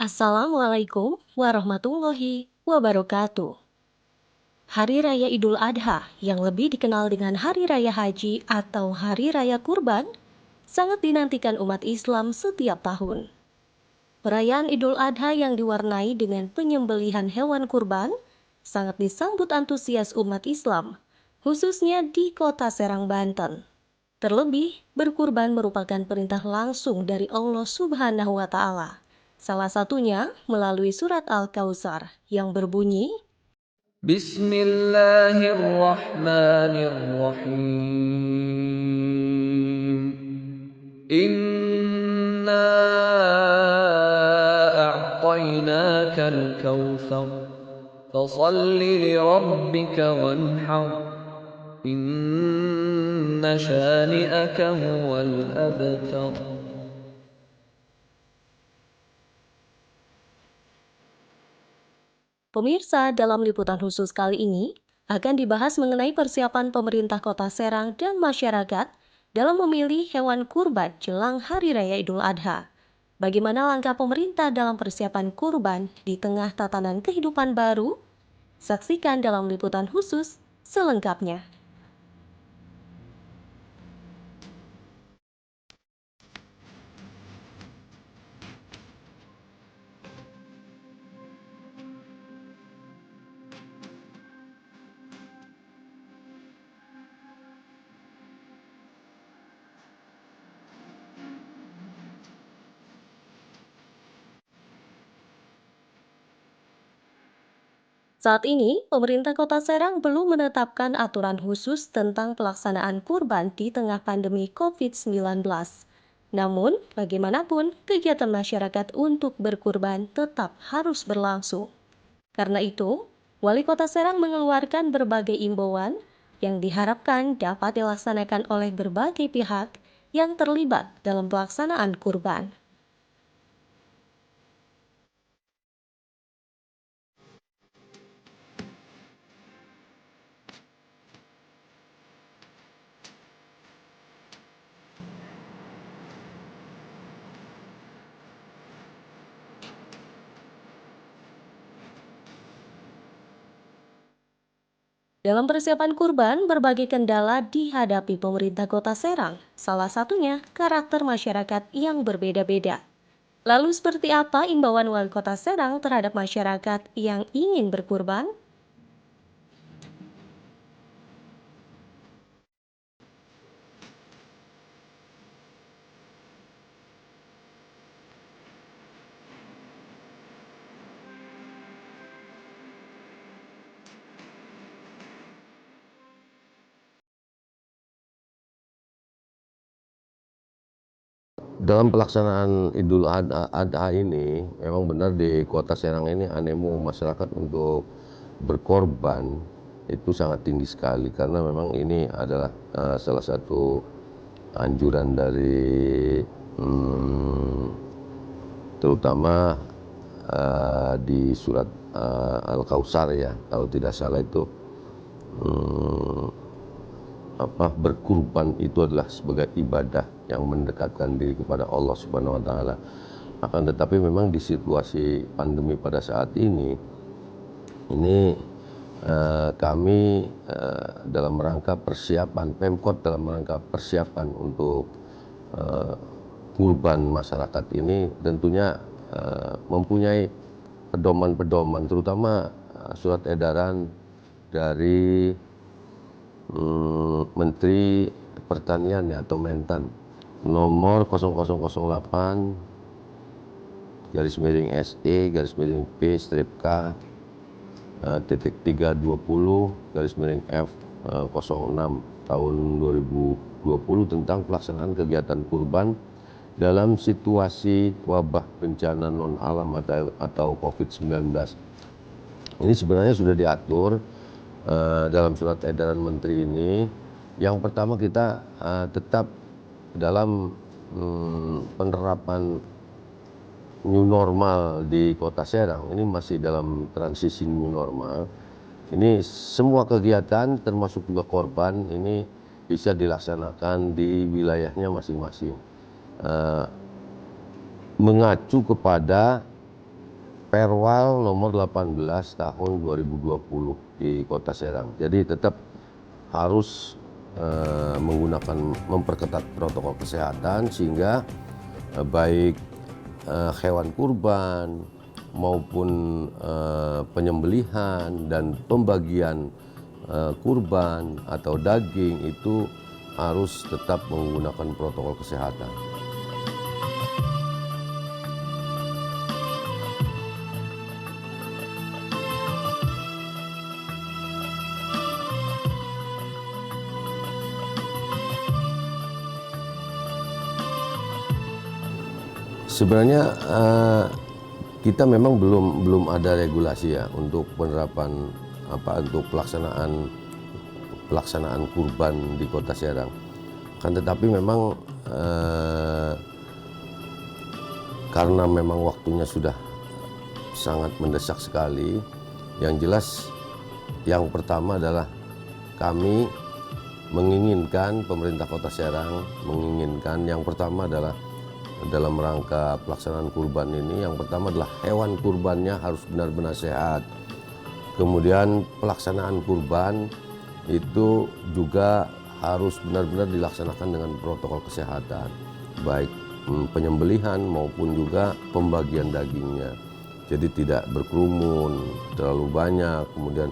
Assalamualaikum warahmatullahi wabarakatuh. Hari Raya Idul Adha yang lebih dikenal dengan Hari Raya Haji atau Hari Raya Kurban sangat dinantikan umat Islam setiap tahun. Perayaan Idul Adha yang diwarnai dengan penyembelihan hewan kurban sangat disambut antusias umat Islam, khususnya di kota Serang, Banten. Terlebih, berkurban merupakan perintah langsung dari Allah Subhanahu wa Ta'ala. Salah satunya melalui surat Al-Kautsar yang berbunyi, Bismillahirrahmanirrahim. Inna a'tainakal kautsar. Fashalli li rabbika wanhar. Inna shani'aka huwal abtar. pemirsa, dalam liputan khusus kali ini akan dibahas mengenai persiapan pemerintah Kota Serang dan masyarakat dalam memilih hewan kurban jelang Hari Raya Idul Adha. Bagaimana langkah pemerintah dalam persiapan kurban di tengah tatanan kehidupan baru? Saksikan dalam liputan khusus selengkapnya. Saat ini, pemerintah Kota Serang belum menetapkan aturan khusus tentang pelaksanaan kurban di tengah pandemi COVID-19. Namun, bagaimanapun, kegiatan masyarakat untuk berkurban tetap harus berlangsung. Karena itu, Wali Kota Serang mengeluarkan berbagai imbauan yang diharapkan dapat dilaksanakan oleh berbagai pihak yang terlibat dalam pelaksanaan kurban. Dalam persiapan kurban, berbagai kendala dihadapi pemerintah Kota Serang, salah satunya karakter masyarakat yang berbeda-beda. Lalu seperti apa imbauan Wali Kota Serang terhadap masyarakat yang ingin berkurban? Dalam pelaksanaan Idul Adha ini, memang benar di Kota Serang ini animo masyarakat untuk berkorban itu sangat tinggi sekali, karena memang ini adalah salah satu anjuran dari terutama di surat Al-Kautsar, ya, kalau tidak salah itu, berkurban itu adalah sebagai ibadah yang mendekatkan diri kepada Allah Subhanahu wa taala. Akan tetapi memang di situasi pandemi pada saat ini kami dalam rangka persiapan Pemkot, dalam rangka persiapan untuk kurban masyarakat ini tentunya mempunyai pedoman-pedoman, terutama surat edaran dari Menteri Pertanian, ya, atau Mentan, nomor 0008 garis miring SE garis miring P strip K titik 320 garis miring F 06 tahun 2020 tentang pelaksanaan kegiatan kurban dalam situasi wabah bencana non alam atau COVID-19. Ini sebenarnya sudah diatur dalam surat edaran menteri ini. Yang pertama, kita tetap dalam penerapan new normal di Kota Serang. Ini masih dalam transisi new normal. Ini semua kegiatan termasuk juga korban ini bisa dilaksanakan di wilayahnya masing-masing, mengacu kepada Perwal nomor 18 tahun 2020 di Kota Serang. Jadi tetap harus memperketat protokol kesehatan sehingga baik hewan kurban maupun penyembelihan dan pembagian kurban atau daging itu harus tetap menggunakan protokol kesehatan. Sebenarnya kita memang belum ada regulasi ya untuk penerapan untuk pelaksanaan kurban di Kota Serang. Kan tetapi memang karena memang waktunya sudah sangat mendesak sekali, yang jelas yang pertama adalah kami menginginkan pemerintah Kota Serang menginginkan yang pertama adalah dalam rangka pelaksanaan kurban ini, yang pertama adalah hewan kurbannya harus benar-benar sehat. Kemudian pelaksanaan kurban itu juga harus benar-benar dilaksanakan dengan protokol kesehatan, baik penyembelihan maupun juga pembagian dagingnya. Jadi tidak berkerumun terlalu banyak, kemudian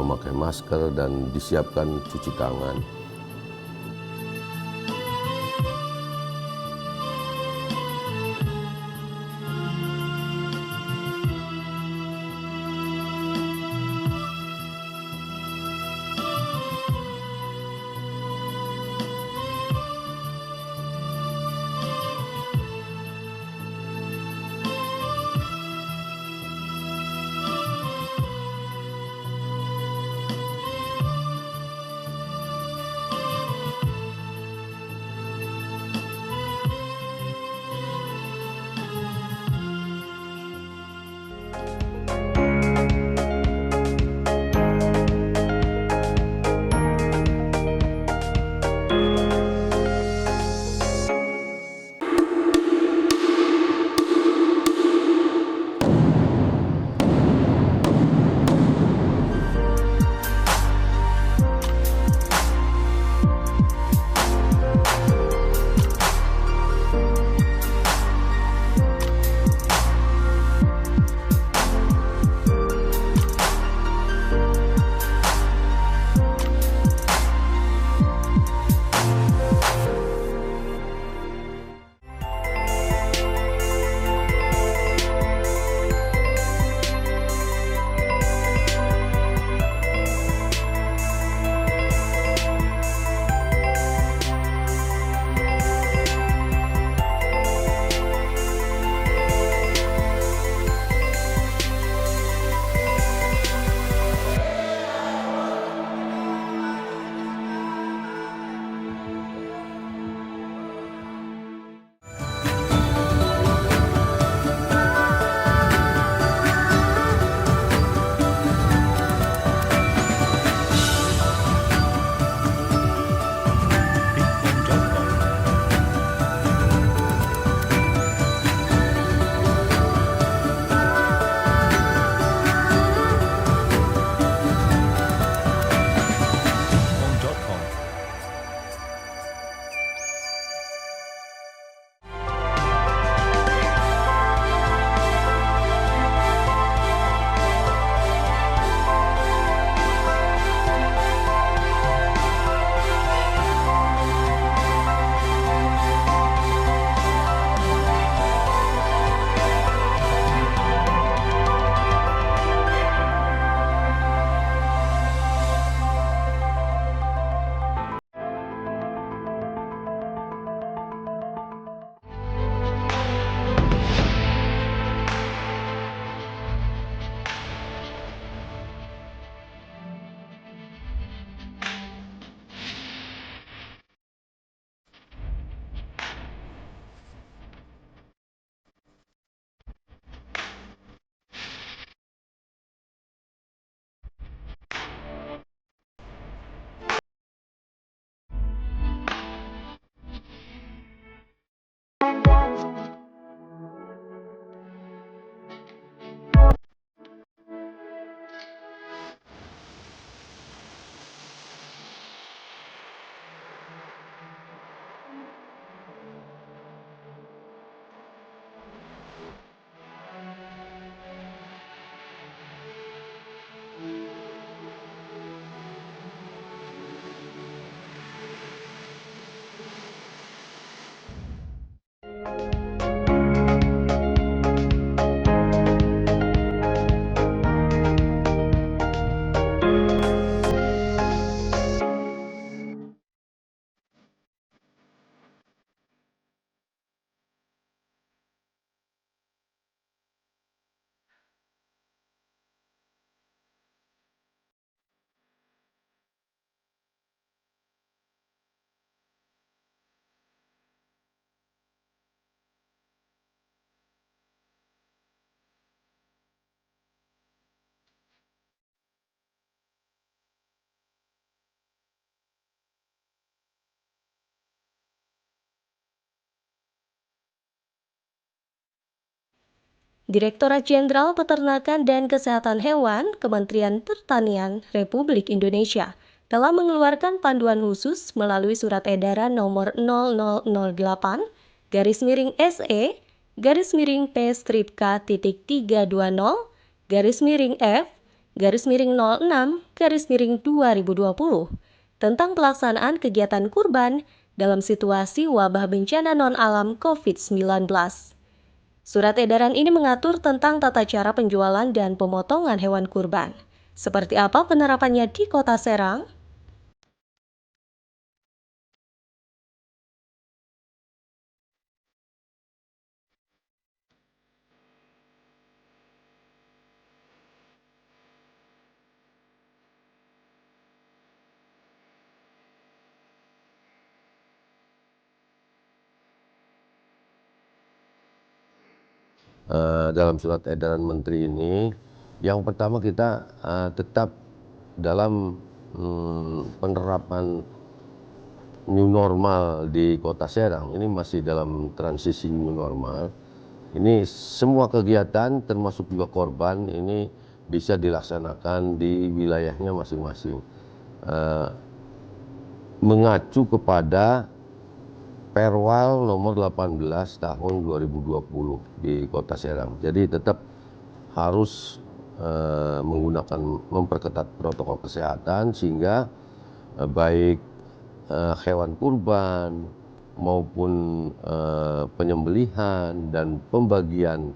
memakai masker dan disiapkan cuci tangan. Direktorat Jenderal Peternakan dan Kesehatan Hewan, Kementerian Pertanian Republik Indonesia, telah mengeluarkan panduan khusus melalui Surat Edaran Nomor 0008/SE P-320/F-06/2020 tentang pelaksanaan kegiatan kurban dalam situasi wabah bencana non-alam COVID-19. Surat edaran ini mengatur tentang tata cara penjualan dan pemotongan hewan kurban. Seperti apa penerapannya di Kota Serang? Dalam surat edaran menteri ini, yang pertama kita tetap dalam penerapan new normal di Kota Serang. Ini masih dalam transisi new normal. Ini semua kegiatan termasuk juga korban ini bisa dilaksanakan di wilayahnya masing-masing, mengacu kepada Perwal nomor 18 tahun 2020 di Kota Serang. Jadi tetap harus memperketat protokol kesehatan sehingga baik hewan kurban maupun penyembelihan dan pembagian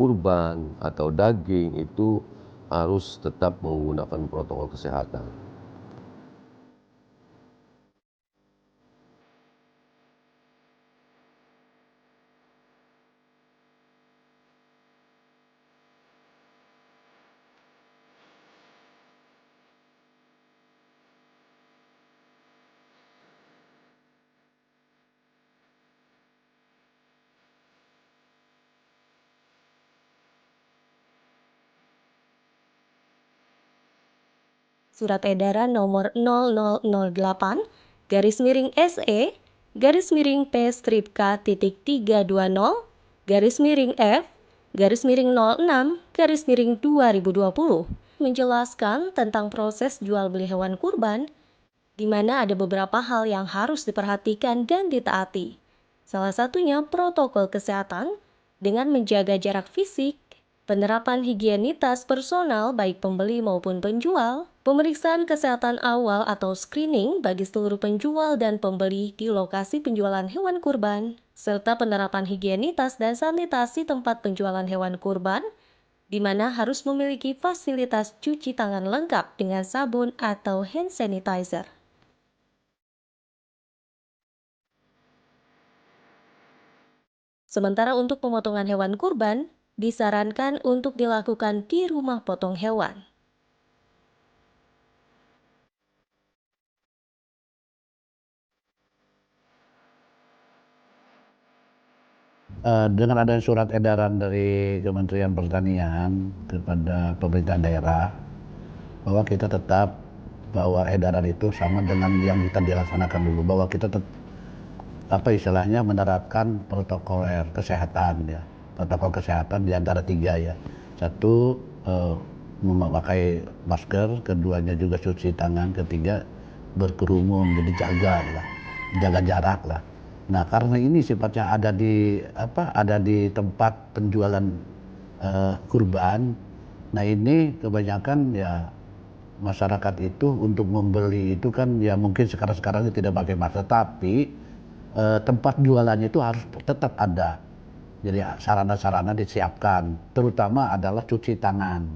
kurban atau daging itu harus tetap menggunakan protokol kesehatan. Surat Edaran Nomor 0008/SE P-320/F-06/2020 menjelaskan tentang proses jual beli hewan kurban, di mana ada beberapa hal yang harus diperhatikan dan ditaati. Salah satunya protokol kesehatan dengan menjaga jarak fisik, penerapan higienitas personal baik pembeli maupun penjual, pemeriksaan kesehatan awal atau screening bagi seluruh penjual dan pembeli di lokasi penjualan hewan kurban, serta penerapan higienitas dan sanitasi tempat penjualan hewan kurban, di mana harus memiliki fasilitas cuci tangan lengkap dengan sabun atau hand sanitizer. Sementara untuk pemotongan hewan kurban, disarankan untuk dilakukan di rumah potong hewan. Dengan adanya surat edaran dari Kementerian Pertanian kepada pemerintah daerah bahwa kita tetap bahwa edaran itu sama dengan yang kita dilaksanakan dulu, bahwa kita menerapkan protokol kesehatan ya, protokol kesehatan di antara tiga ya. Satu, memakai masker, keduanya juga cuci tangan, ketiga berkerumun, jadi jaga jarak lah. Nah, karena ini sifatnya ada di tempat penjualan kurban. Nah, ini kebanyakan ya masyarakat itu untuk membeli itu kan ya mungkin sekarang ini tidak pakai masker, tapi tempat jualannya itu harus tetap ada. Jadi sarana-sarana disiapkan, terutama adalah cuci tangan.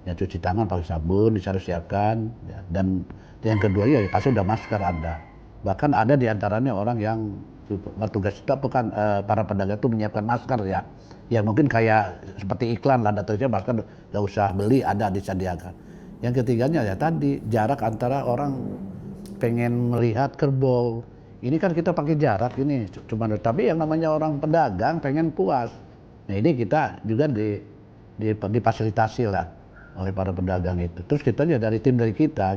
Ya, cuci tangan pakai sabun harus siapkan ya. Dan yang kedua ya pasti udah masker ada. Bahkan ada di antaranya orang yang bertugas itu para pedagang itu menyiapkan masker ya. Ya mungkin kayak seperti iklan lah, datanya masker nggak usah beli, ada disediakan. Yang ketiganya ya tadi jarak antara orang pengen melihat kerbau. Ini kan kita pakai jarak ini cuma, tapi yang namanya orang pedagang pengen puas. Nah, ini kita juga difasilitasi lah oleh para pedagang itu. Terus kita ya dari kita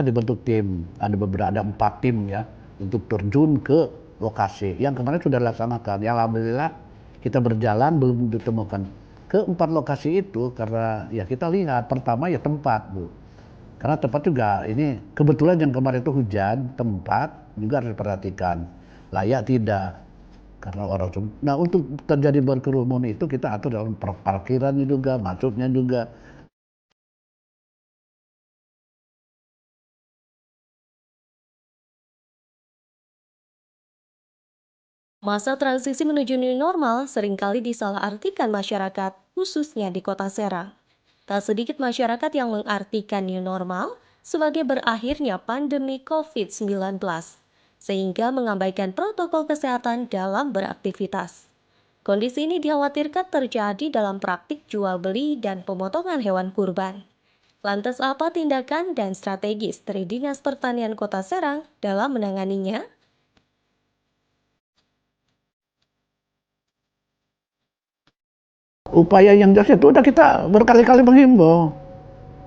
dibentuk tim, ada 4 tim ya untuk terjun ke lokasi yang kemarin sudah dilaksanakan. Ya alhamdulillah kita berjalan belum ditemukan. Keempat lokasi itu karena ya kita lihat pertama ya tempat Bu. Karena tempat juga ini kebetulan yang kemarin itu hujan, tempat juga harus diperhatikan. Layak tidak karena orang. Nah untuk terjadi berkerumun itu kita atur dalam parkirannya juga, masuknya juga. Masa transisi menuju new normal seringkali disalahartikan masyarakat, khususnya di kota Serang. Tak sedikit masyarakat yang mengartikan new normal sebagai berakhirnya pandemi COVID-19, sehingga mengabaikan protokol kesehatan dalam beraktivitas. Kondisi ini dikhawatirkan terjadi dalam praktik jual beli dan pemotongan hewan kurban. Lantas apa tindakan dan strategis dari Dinas Pertanian Kota Serang dalam menanganinya? Upaya yang jelas itu udah kita berkali-kali menghimbau.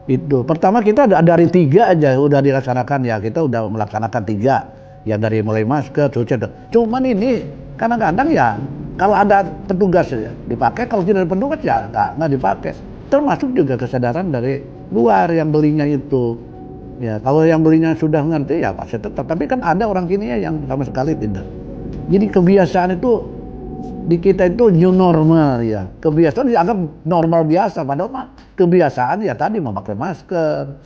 Itu pertama kita dari 3 aja udah dilaksanakan ya, kita udah melaksanakan 3 ya, dari mulai masker, cuci. Cuman ini kadang-kadang ya kalau ada petugas ya dipakai, kalau tidak ada petugas ya nggak dipakai. Termasuk juga kesadaran dari luar yang belinya itu. Ya kalau yang belinya sudah ngerti ya pasti tetap. Tapi kan ada orang sini ya yang sama sekali tidak. Jadi kebiasaan itu di kita itu new normal ya. Kebiasaan dianggap normal biasa, padahal mah kebiasaan ya tadi memakai masker,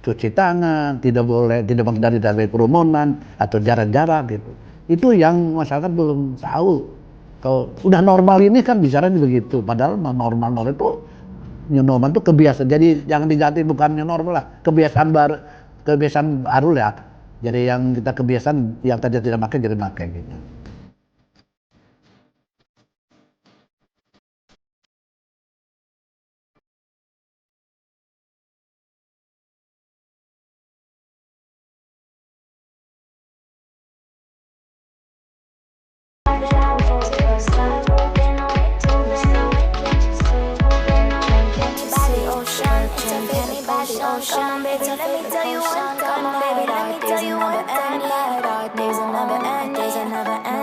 cuci tangan, tidak boleh tidak menghindari dari kerumunan atau jarak-jarak gitu. Itu yang masyarakat belum tahu. Kalau udah normal ini kan bicara begitu, padahal normal itu new normal itu kebiasaan. Jadi jangan diganti, bukan new normal lah, kebiasaan baru ya. Jadi yang kita kebiasaan yang tadi tidak pakai jadi pakai gitu. Come on, baby, let me tell you one. Come on, baby, let me tell you one. Days will never end. Days will never end.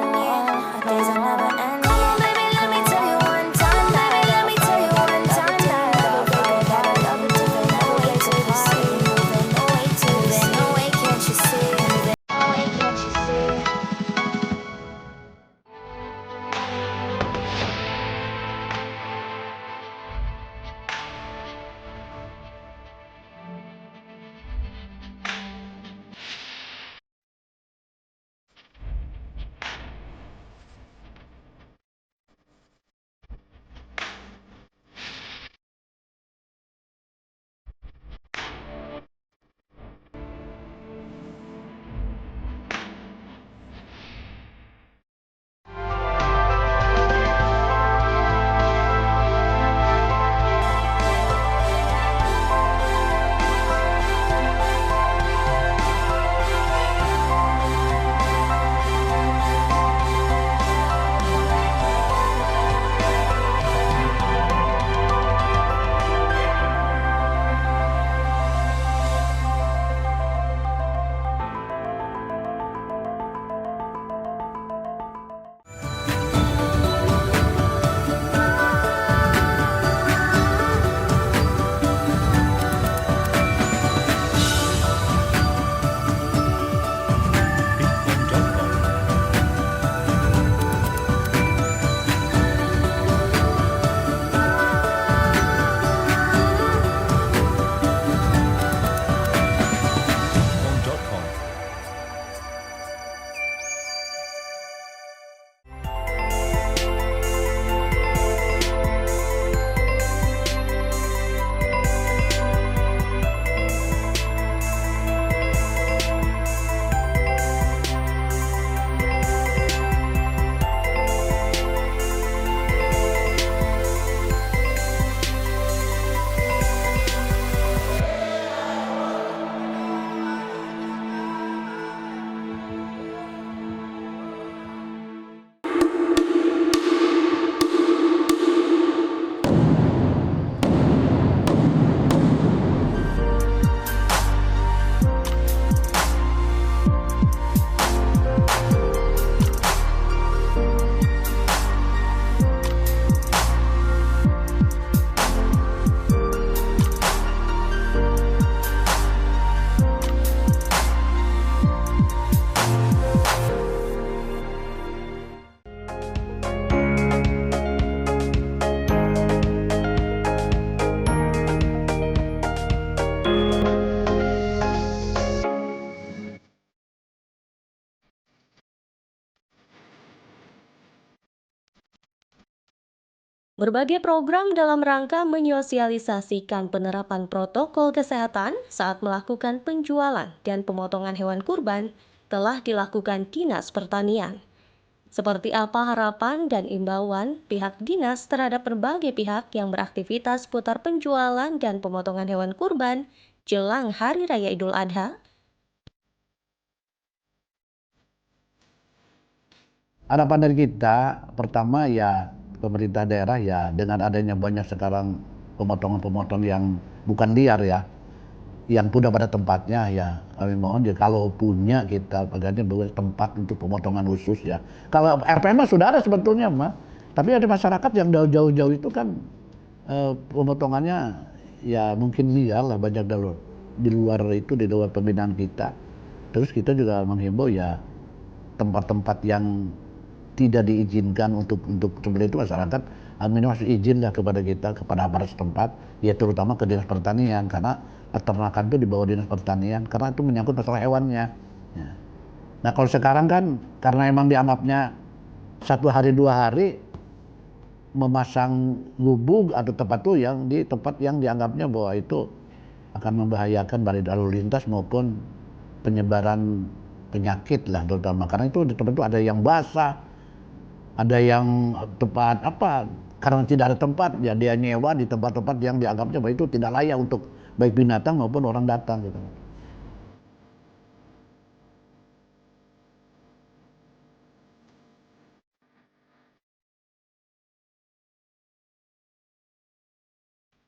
Berbagai program dalam rangka menyosialisasikan penerapan protokol kesehatan saat melakukan penjualan dan pemotongan hewan kurban telah dilakukan Dinas Pertanian. Seperti apa harapan dan imbauan pihak dinas terhadap berbagai pihak yang beraktivitas seputar penjualan dan pemotongan hewan kurban jelang Hari Raya Idul Adha? Harapan dari kita, pertama ya pemerintah daerah ya dengan adanya banyak sekarang pemotongan-pemotongan yang bukan liar ya, yang sudah pada tempatnya ya kami mohon ya kalau punya kita agarnya buat tempat untuk pemotongan khusus ya. Kalau RPM mah sudah ada sebetulnya mah, tapi ada masyarakat yang jauh-jauh itu kan pemotongannya ya mungkin liar lah banyak di luar itu di luar pembinaan kita. Terus kita juga menghimbau ya tempat-tempat yang tidak diizinkan untuk seperti itu masyarakat kami masih izin lah kepada kita kepada aparat setempat ya terutama ke dinas pertanian karena peternakan itu di bawah dinas pertanian karena itu menyangkut masalah hewannya ya. Nah kalau sekarang kan karena emang dianggapnya 1 hari 2 hari memasang gubuk atau tempat itu yang di tempat yang dianggapnya bahwa itu akan membahayakan baik lalu lintas maupun penyebaran penyakit lah terutama karena itu di tempat itu ada yang basah, ada yang tempat apa karena tidak ada tempat ya dia nyewa di tempat-tempat yang dianggapnya bahwa itu tidak layak untuk baik binatang maupun orang datang gitu.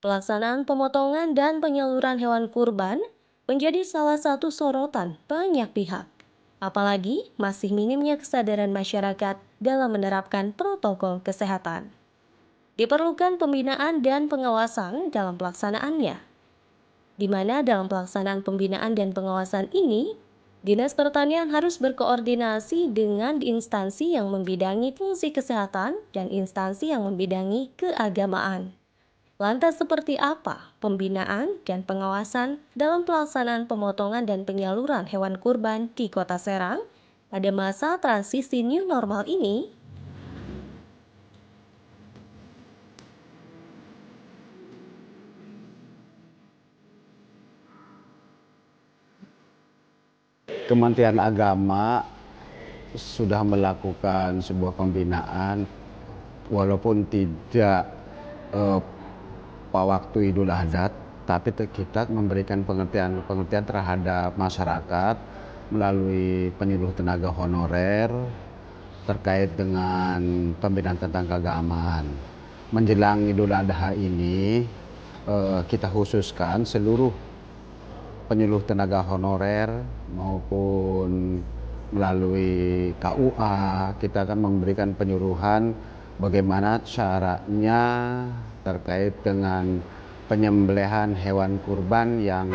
Pelaksanaan pemotongan dan penyaluran hewan kurban menjadi salah satu sorotan banyak pihak. Apalagi masih minimnya kesadaran masyarakat dalam menerapkan protokol kesehatan. Diperlukan pembinaan dan pengawasan dalam pelaksanaannya, di mana dalam pelaksanaan pembinaan dan pengawasan ini, Dinas Pertanian harus berkoordinasi dengan instansi yang membidangi fungsi kesehatan dan instansi yang membidangi keagamaan. Lantas seperti apa pembinaan dan pengawasan dalam pelaksanaan pemotongan dan penyaluran hewan kurban di Kota Serang pada masa transisi new normal ini? Kementerian Agama sudah melakukan sebuah pembinaan walaupun tidak waktu Idul Adha, tapi kita memberikan pengertian terhadap masyarakat melalui penyuluh tenaga honorer terkait dengan pembinaan tentang keagamaan. Menjelang Idul Adha ini kita khususkan seluruh penyuluh tenaga honorer maupun melalui KUA kita akan memberikan penyuluhan bagaimana caranya terkait dengan penyembelihan hewan kurban yang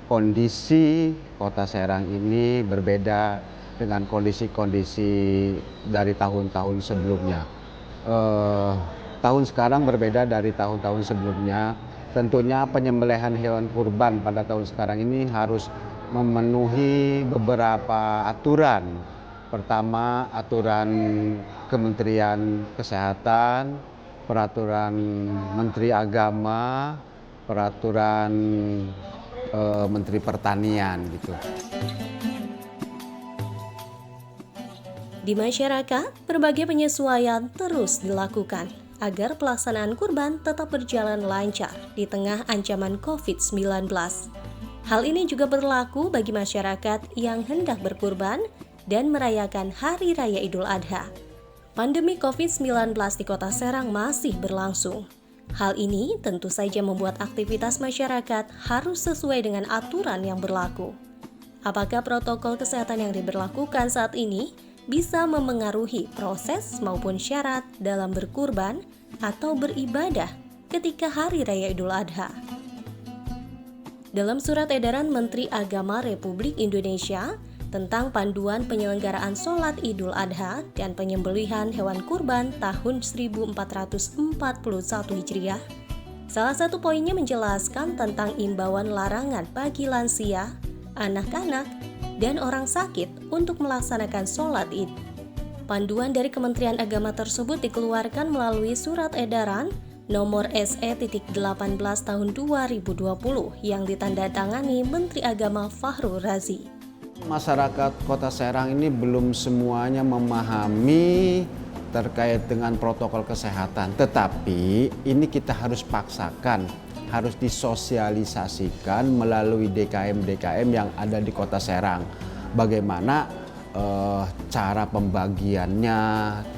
kondisi Kota Serang ini berbeda dengan kondisi-kondisi dari tahun-tahun sebelumnya. Tahun sekarang berbeda dari tahun-tahun sebelumnya. Tentunya penyembelihan hewan kurban pada tahun sekarang ini harus memenuhi beberapa aturan. Pertama, aturan Kementerian Kesehatan, peraturan Menteri Agama, peraturan Menteri Pertanian gitu. Di masyarakat, berbagai penyesuaian terus dilakukan agar pelaksanaan kurban tetap berjalan lancar di tengah ancaman COVID-19. Hal ini juga berlaku bagi masyarakat yang hendak berkurban dan merayakan Hari Raya Idul Adha. Pandemi COVID-19 di Kota Serang masih berlangsung. Hal ini tentu saja membuat aktivitas masyarakat harus sesuai dengan aturan yang berlaku. Apakah protokol kesehatan yang diberlakukan saat ini bisa memengaruhi proses maupun syarat dalam berkurban atau beribadah ketika Hari Raya Idul Adha? Dalam surat edaran Menteri Agama Republik Indonesia tentang panduan penyelenggaraan sholat Idul Adha dan penyembelihan hewan kurban tahun 1441 Hijriah, salah satu poinnya menjelaskan tentang imbauan larangan bagi lansia, anak-anak, dan orang sakit untuk melaksanakan sholat Id. Panduan dari Kementerian Agama tersebut dikeluarkan melalui Surat Edaran Nomor SE-18 Tahun 2020 yang ditandatangani Menteri Agama Fahru Razi. Masyarakat Kota Serang ini belum semuanya memahami terkait dengan protokol kesehatan, tetapi ini kita harus paksakan, harus disosialisasikan melalui DKM-DKM yang ada di Kota Serang. Bagaimana cara pembagiannya,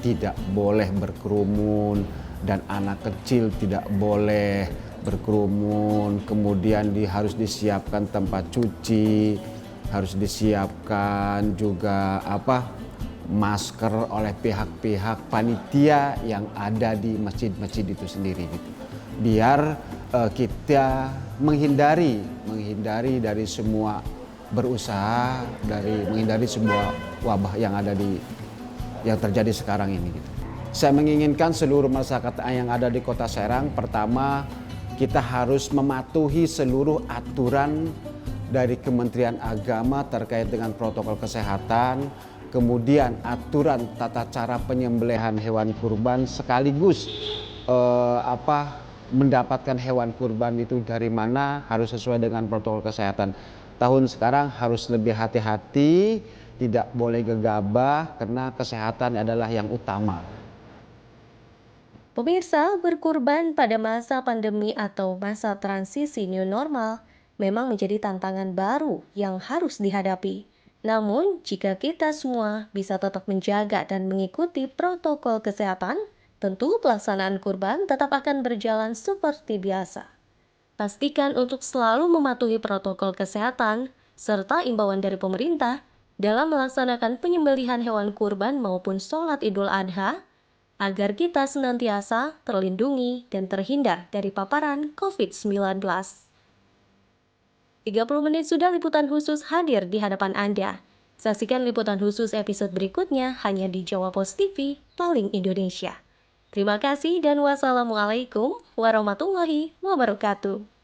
tidak boleh berkerumun, dan anak kecil tidak boleh berkerumun, kemudian harus disiapkan tempat cuci, harus disiapkan juga masker oleh pihak-pihak panitia yang ada di masjid-masjid itu sendiri gitu. Biar kita menghindari dari semua berusaha menghindari sebuah wabah yang terjadi sekarang ini gitu. Saya menginginkan seluruh masyarakat yang ada di Kota Serang, pertama kita harus mematuhi seluruh aturan dari Kementerian Agama terkait dengan protokol kesehatan, kemudian aturan tata cara penyembelihan hewan kurban, sekaligus mendapatkan hewan kurban itu dari mana harus sesuai dengan protokol kesehatan. Tahun sekarang harus lebih hati-hati, tidak boleh gegabah karena kesehatan adalah yang utama. Pemirsa, berkurban pada masa pandemi atau masa transisi new normal memang menjadi tantangan baru yang harus dihadapi. Namun, jika kita semua bisa tetap menjaga dan mengikuti protokol kesehatan, tentu pelaksanaan kurban tetap akan berjalan seperti biasa. Pastikan untuk selalu mematuhi protokol kesehatan serta imbauan dari pemerintah dalam melaksanakan penyembelihan hewan kurban maupun sholat Idul Adha agar kita senantiasa terlindungi dan terhindar dari paparan COVID-19. 30 menit sudah liputan khusus hadir di hadapan Anda. Saksikan liputan khusus episode berikutnya hanya di Jawa Post TV, paling Indonesia. Terima kasih dan wassalamualaikum warahmatullahi wabarakatuh.